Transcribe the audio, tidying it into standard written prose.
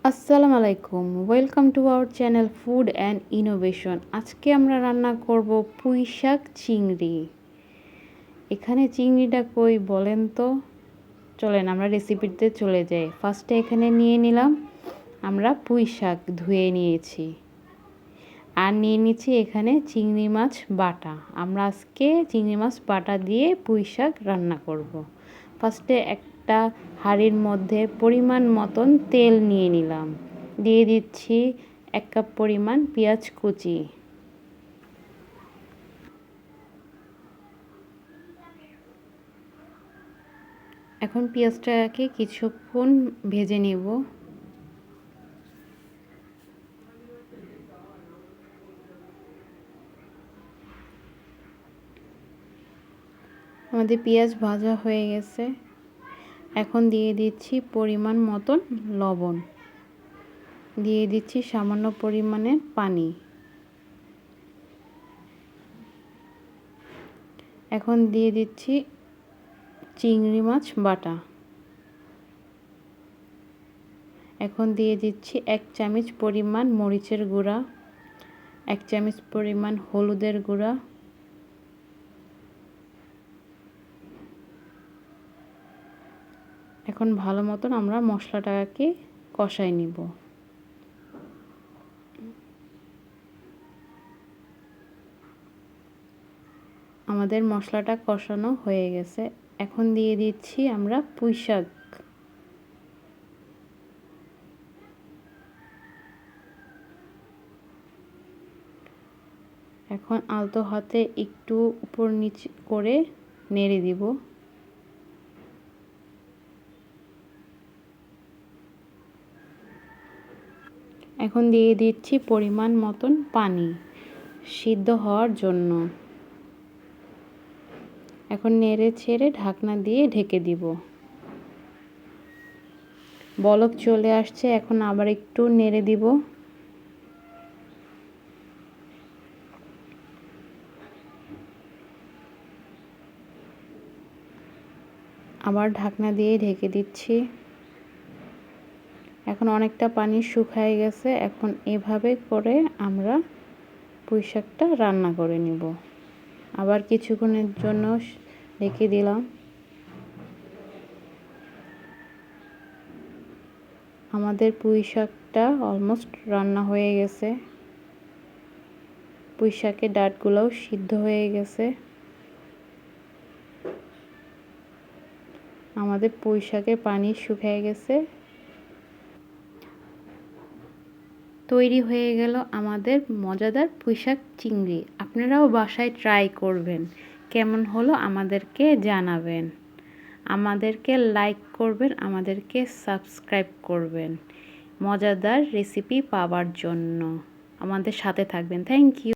আসসালামু আলাইকুম, welcome to our channel food and innovation. আজকে আমরা রান্না করব পুঁই শাক চিংড়ি। এখানে চিংড়িটা কই বলেন তো? চলেন আমরা রেসিপিতে চলে যাই। ফার্স্টে এখানে নিয়ে নিলাম আমরা পুঁই শাক ধুয়ে নিয়েছি, আর নিয়ে নিচ্ছি এখানে চিংড়ি মাছ বাটা। আমরা আজকে চিংড়ি মাছ বাটা দিয়ে পুঁই শাক রান্না করব। ফার্স্টে একটা হাঁড়ির মধ্যে পরিমাণ মতন তেল নিয়ে নিলাম, দিয়ে দিচ্ছি 1 কাপ পরিমাণ পেঁয়াজ কুচি। এখন পেঁয়াজটাকে কিছুক্ষণ ভেজে নেব। আমাদের পেঁয়াজ ভাজা হয়ে গেছে। এখন দিয়ে দিচ্ছি পরিমাণ মতন লবণ, দিয়ে দিচ্ছি সামান্য পরিমাণে পানি। এখন দিয়ে দিচ্ছি চিংড়ি মাছ বাটা। এখন দিয়ে দিচ্ছি 1 চামচ পরিমাণ মরিচের গুঁড়া, 1 চামচ পরিমাণ হলুদের গুঁড়া, এখন ভালো মতন আমরা মশলাটাকে কষাই নিব। আমাদের মশলাটা কষানো হয়ে গেছে। এখন দিয়ে দিচ্ছি আমরা পুঁই শাক। এখন আলতো হাতে একটু উপর নিচে করে নেড়ে দিব। এখন দিয়ে দিচ্ছি পরিমাণ মতন পানি সিদ্ধ হওয়ার জন্য। এখন নেড়ে ছেড়ে ঢাকনা দিয়ে ঢেকে দিব। বলক চলে আসছে, এখন আবার একটু নেড়ে দিব। আবার ঢাকনা দিয়ে ঢেকে দিচ্ছি। এখন অনেকটা পানি শুকায় গেছে। এখন এভাবে করে আমরা পুঁই শাকটা রান্না করে নিব। আবার কিছুক্ষণের জন্য রেখে দিলাম। আমাদের পুঁই শাকটা অলমোস্ট রান্না হয়ে গেছে। পুঁই শাকের ডাঁটগুলোও সিদ্ধ হয়ে গেছে। আমাদের পুঁই শাকের পানি শুকিয়ে গেছে। তৈরি হয়ে গেল আমাদের মজাদার পুঁই শাক চিংড়ি। আপনারাও বাসায় ট্রাই করবেন, কেমন হলো আমাদেরকে জানাবেন। আমাদেরকে লাইক করবেন, আমাদেরকে সাবস্ক্রাইব করবেন মজাদার রেসিপি পাওয়ার জন্য। আমাদের সাথে থাকবেন। Thank you.